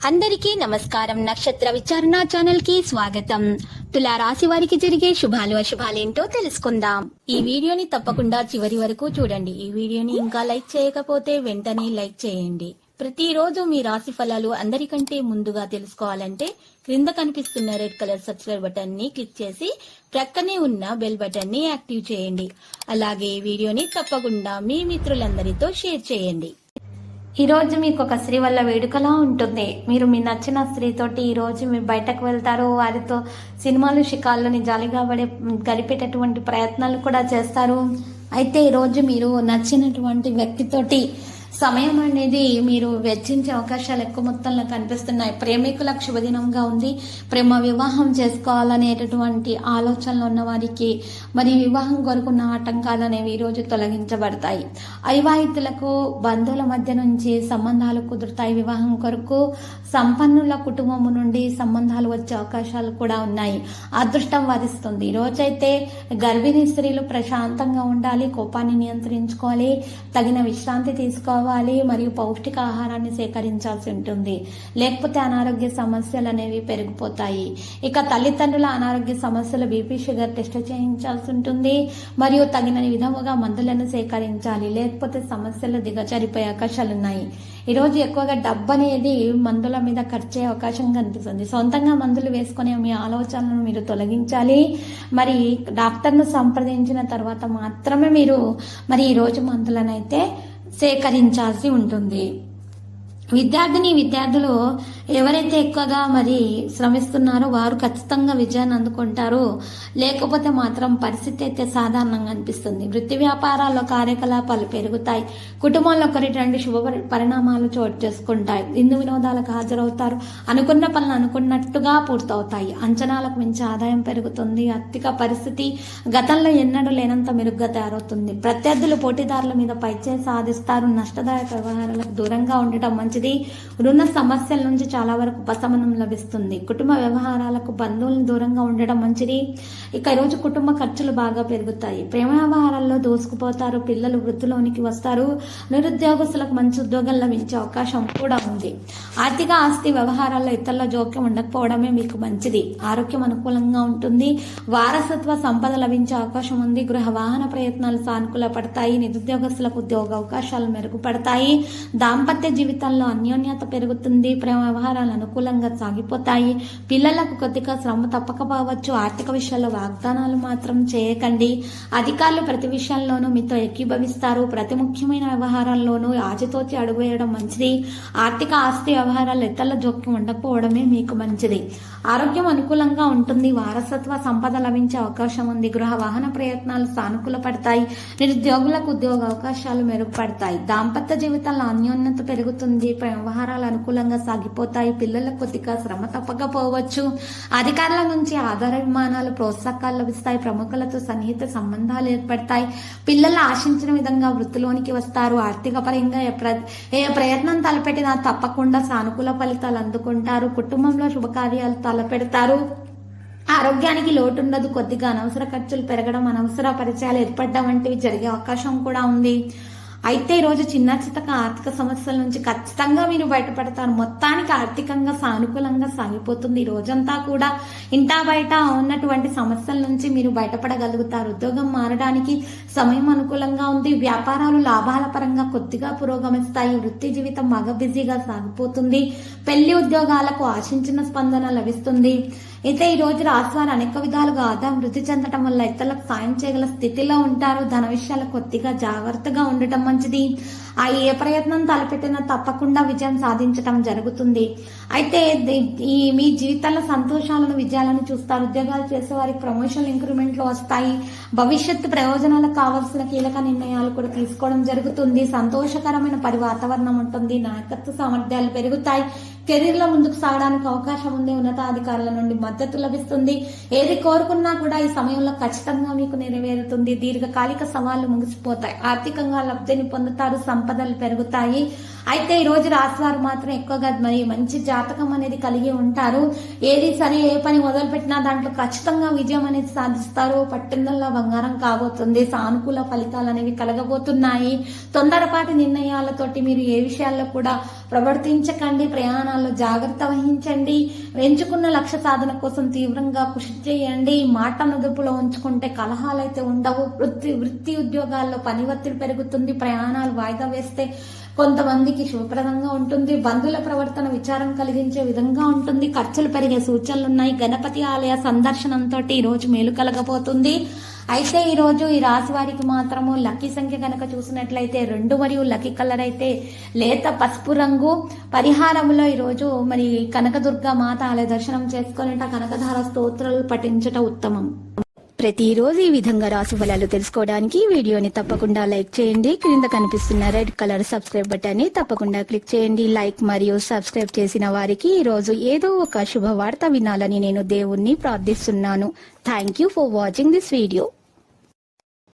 అందరికీ నమస్కారం. నక్షత్ర విచారణ ఛానల్ కి స్వాగతం. తులా రాశి వారికి జరిగే శుభాలు అశుభాలేంటో తెలుసుకుందాం. ఈ వీడియోని తప్పకుండా చివరి వరకు చూడండి. ఈ వీడియోని ఇంకా లైక్ చేయకపోతే వెంటనే లైక్ చేయండి. ప్రతిరోజు మీ రాశి ఫలాలు అందరికంటే ముందుగా తెలుసుకోవాలంటే క్రింద కనిపిస్తున్న రెడ్ కలర్ సబ్స్క్రైబ్ బటన్ ని క్లిక్ చేసి ప్రక్కనే ఉన్న బెల్ బటన్ ని యాక్టివ్ చేయండి. అలాగే ఈ వీడియోని తప్పకుండా మీ మిత్రులందరితో షేర్ చేయండి. ఈ రోజు మీకు ఒక స్త్రీ వల్ల వేడుకలా ఉంటుంది. మీరు మీ నచ్చిన స్త్రీతోటి ఈ రోజు మీరు బయటకు వెళ్తారు. వారితో సినిమాలు షికార్లని జాలిగా గడిపేటటువంటి ప్రయత్నాలు కూడా చేస్తారు. అయితే ఈ రోజు మీరు నచ్చినటువంటి వ్యక్తితోటి సమయం అనేది మీరు వెచ్చించే అవకాశాలు ఎక్కువ మొత్తంలో కనిపిస్తున్నాయి. ప్రేమికులకు శుభదినంగా ఉంది. ప్రేమ వివాహం చేసుకోవాలనేటటువంటి ఆలోచనలు ఉన్న వారికి మరి వివాహం కొరకున్న ఆటంకాలు అనేవి ఈ రోజు తొలగించబడతాయి. అవివాహితులకు బంధువుల మధ్య నుంచి సంబంధాలు కుదురుతాయి. వివాహం కొరకు సంపన్నుల కుటుంబం నుండి సంబంధాలు వచ్చే అవకాశాలు కూడా ఉన్నాయి. అదృష్టం వరిస్తుంది. ఈ రోజైతే గర్భిణీ స్త్రీలు ప్రశాంతంగా ఉండాలి. కోపాన్ని నియంత్రించుకోవాలి. తగిన విశ్రాంతి తీసుకోవాలి. మరియు పౌష్టిక ఆహారాన్ని సేకరించాల్సి ఉంటుంది. లేకపోతే అనారోగ్య సమస్యలు అనేవి పెరిగిపోతాయి. ఇక తల్లిదండ్రుల అనారోగ్య సమస్యలు బీపీ షుగర్ టెస్ట్ చేయించాల్సి ఉంటుంది. మరియు తగిన విధముగా మందులను సేకరించాలి. లేకపోతే సమస్యలు దిగజారిపోయే అవకాశాలు ఉన్నాయి. ఈ రోజు ఎక్కువగా డబ్బు అనేది మందుల మీద ఖర్చు అయ్యే అవకాశం కనిపిస్తుంది. సొంతంగా మందులు వేసుకునే మీ ఆలోచనలను మీరు తొలగించాలి. మరి డాక్టర్ను సంప్రదించిన తర్వాత మాత్రమే మీరు మరి ఈ రోజు మందులను అయితే సేకరించాల్సి ఉంటుంది. విద్యార్థులు ఎవరైతే ఎక్కువగా మరి శ్రమిస్తున్నారో వారు ఖచ్చితంగా విజయాన్ని అందుకుంటారు. లేకపోతే మాత్రం పరిస్థితి అయితే సాధారణంగా అనిపిస్తుంది. వృత్తి వ్యాపారాల్లో కార్యకలాపాలు పెరుగుతాయి. కుటుంబంలో రెండు శుభ పరిణామాలు చోటు చేసుకుంటాయి. విందు వినోదాలకు హాజరవుతారు. అనుకున్న పనులు అనుకున్నట్టుగా పూర్తవుతాయి. అంచనాలకు మించి ఆదాయం పెరుగుతుంది. ఆర్థిక పరిస్థితి గతంలో ఎన్నడూ లేనంత మెరుగ్గా తయారవుతుంది. ప్రత్యర్థులు పోటీదారుల మీద పైచే సాధిస్తారు. నష్టదాయక వ్యవహారాలకు దూరంగా ఉండటం మంచిది. రుణ సమస్యల నుంచి చాలా వరకు ఉపశమనం లభిస్తుంది. కుటుంబ వ్యవహారాలకు బంధువులను దూరంగా ఉండడం మంచిది. ఇక ఈరోజు కుటుంబ ఖర్చులు బాగా పెరుగుతాయి. ప్రేమ వ్యవహారాల్లో దోసుకుపోతారు. పిల్లలు వృద్ధిలోనికి వస్తారు. నిరుద్యోగస్తులకు మంచి ఉద్యోగం లభించే అవకాశం కూడా ఉంది. ఆర్థిక ఆస్తి వ్యవహారాల్లో ఇతరుల జోక్యం ఉండకపోవడమే మీకు మంచిది. ఆరోగ్యం అనుకూలంగా ఉంటుంది. వారసత్వ సంపద లభించే అవకాశం ఉంది. గృహ వాహన ప్రయత్నాలు సానుకూల పడతాయి. నిరుద్యోగస్తులకు ఉద్యోగ అవకాశాలు మెరుగుపడతాయి. దాంపత్య జీవితంలో అన్యోన్యత పెరుగుతుంది. ప్రేమ వ్యవహారాలు అనుకూలంగా సాగిపోతాయి. పిల్లలకు కొద్దిగా శ్రమ తప్పకపోవచ్చు. ఆర్థిక విషయాల్లో వాగ్దానాలు మాత్రం చేయకండి. అధికారులు ప్రతి విషయంలోనూ మీతో ఏకీభవిస్తారు. ప్రతి ముఖ్యమైన వ్యవహారాల్లోనూ ఆచితోచి అడుగు వేయడం మంచిది. ఆర్థిక ఆస్తి వ్యవహారాల్లో ఇతరుల జోక్యం ఉండకపోవడమే మీకు మంచిది. ఆరోగ్యం అనుకూలంగా ఉంటుంది. వారసత్వ సంపద లభించే అవకాశం ఉంది. గృహ వాహన ప్రయత్నాలు సానుకూల పడతాయి. నిరుద్యోగులకు ఉద్యోగ అవకాశాలు మెరుగుపడతాయి. దాంపత్య జీవితంలో అన్యోన్యత పెరుగుతుంది. వ్యవహారాలు అనుకూలంగా సాగిపోతాయి. పిల్లలకు కొద్దిగా శ్రమ తప్పకపోవచ్చు. అధికారుల నుంచి ఆధార విమానాలు ప్రోత్సాహకాలు లభిస్తాయి. ప్రముఖులతో సన్నిహిత సంబంధాలు ఏర్పడతాయి. పిల్లలు ఆశించిన విధంగా వృత్తిలోనికి వస్తారు. ఆర్థిక పరంగా ఏ ప్రయత్నం తలపెట్టినా తప్పకుండా సానుకూల ఫలితాలు అందుకుంటారు. కుటుంబంలో శుభకార్యాలు తలపెడతారు. ఆరోగ్యానికి లోటు ఉండదు. కొద్దిగా అనవసర ఖర్చులు పెరగడం, అనవసర పరిచయాలు ఏర్పడడం వంటివి జరిగే అవకాశం కూడా ఉంది. అయితే ఈరోజు చిన్న చితక ఆర్థిక సమస్యల నుంచి ఖచ్చితంగా మీరు బయటపడతారు. మొత్తానికి ఆర్థికంగా సానుకూలంగా సాగిపోతుంది. ఈ రోజంతా కూడా ఇంటా బయట ఉన్నటువంటి సమస్యల నుంచి మీరు బయటపడగలుగుతారు. ఉద్యోగం మారడానికి సమయం అనుకూలంగా ఉంది. వ్యాపారాలు లాభాల పరంగా కొద్దిగా పురోగమిస్తాయి. వృత్తి జీవితం బాగా బిజీగా సాగిపోతుంది. పెళ్లి ఉద్యోగాలకు ఆశించిన స్పందన లభిస్తుంది. అయితే ఈ రోజు రాశివారు అనేక విధాలుగా ఆదాయం వృద్ధి చెందడం వల్ల ఇతరులకు సాయం చేయగల స్థితిలో ఉంటారు. ధన విషయాలు కొద్దిగా జాగ్రత్తగా ఉండటం మంచిది. ఏ ప్రయత్నం తలపెట్టినా తప్పకుండా విజయం సాధించడం జరుగుతుంది. అయితే మీ జీవితంలో సంతోషాలను విజయాలను చూస్తారు. ఉద్యోగాలు చేసే వారికి ప్రమోషన్ ఇంక్రిమెంట్లు వస్తాయి. భవిష్యత్తు ప్రయోజనాలకు కావాల్సిన కీలక నిర్ణయాలు కూడా తీసుకోవడం జరుగుతుంది. సంతోషకరమైన వాతావరణం ఉంటుంది. నాయకత్వ సామర్థ్యాలు పెరుగుతాయి. కెరీర్ లో ముందుకు సాగడానికి అవకాశం ఉంది. ఉన్నతాధికారుల నుండి మద్దతు లభిస్తుంది. ఏది కోరుకున్నా కూడా ఈ సమయంలో ఖచ్చితంగా మీకు నెరవేరుతుంది. దీర్ఘకాలిక సవాళ్లు ముగిసిపోతాయి. ఆర్థికంగా లబ్ధిని పొందుతారు. సంపదలు పెరుగుతాయి. అయితే ఈ రోజు రాశివారు మాత్రం ఎక్కువగా మరి మంచి జాతకం అనేది కలిగి ఉంటారు. ఏది సరే ఏ పని మొదలు పెట్టినా దాంట్లో ఖచ్చితంగా విజయం అనేది సాధిస్తారు. పట్టిందల్లా బంగారం కాబోతుంది. సానుకూల ఫలితాలు అనేవి కలగబోతున్నాయి. తొందరపాటి నిర్ణయాలతోటి మీరు ఏ విషయాల్లో కూడా ప్రవర్తించకండి. ప్రయాణాల్లో జాగ్రత్త వహించండి. ఎంచుకున్న లక్ష్య సాధన కోసం తీవ్రంగా కృషి చేయండి. మాట నుదుపులో ఉంచుకుంటే కలహాలైతే ఉండవు. వృత్తి ఉద్యోగాల్లో పని ఒత్తిడి పెరుగుతుంది. ప్రయాణాలు వాయిదా వేస్తే కొంతమందికి శుభప్రదంగా ఉంటుంది. బంధువుల ప్రవర్తన విచారం కలిగించే విధంగా ఉంటుంది. ఖర్చులు పెరిగే సూచనలున్నాయి. గణపతి ఆలయ సందర్శనంతో ఈ రోజు మేలు కలగబోతుంది. అయితే ఈ రోజు ఈ రాశి వారికి మాత్రము లక్కీ సంఖ్య కనుక చూసినట్లయితే 2 మరియు లక్కీ కలర్ అయితే లేత పసుపు రంగు. పరిహారంలో ఈ రోజు మరి కనకదుర్గ మాత ఆలయ దర్శనం చేసుకునేట కనకధార స్తోత్రాలు పఠించట ఉత్తమం. ప్రతిరోజు ఈ విధంగా రాశి ఫలాలు తెలుసుకోవడానికి వీడియోని తప్పకుండా లైక్ చేయండి. క్రింద కనిపిస్తున్న రెడ్ కలర్ సబ్స్క్రైబ్ బటన్ ని తప్పకుండా క్లిక్ చేయండి. లైక్ మరియు సబ్స్క్రైబ్ చేసిన వారికి ఈ రోజు ఏదో ఒక శుభవార్త వినాలని నేను దేవుణ్ణి ప్రార్థిస్తున్నాను. Thank you for watching this video.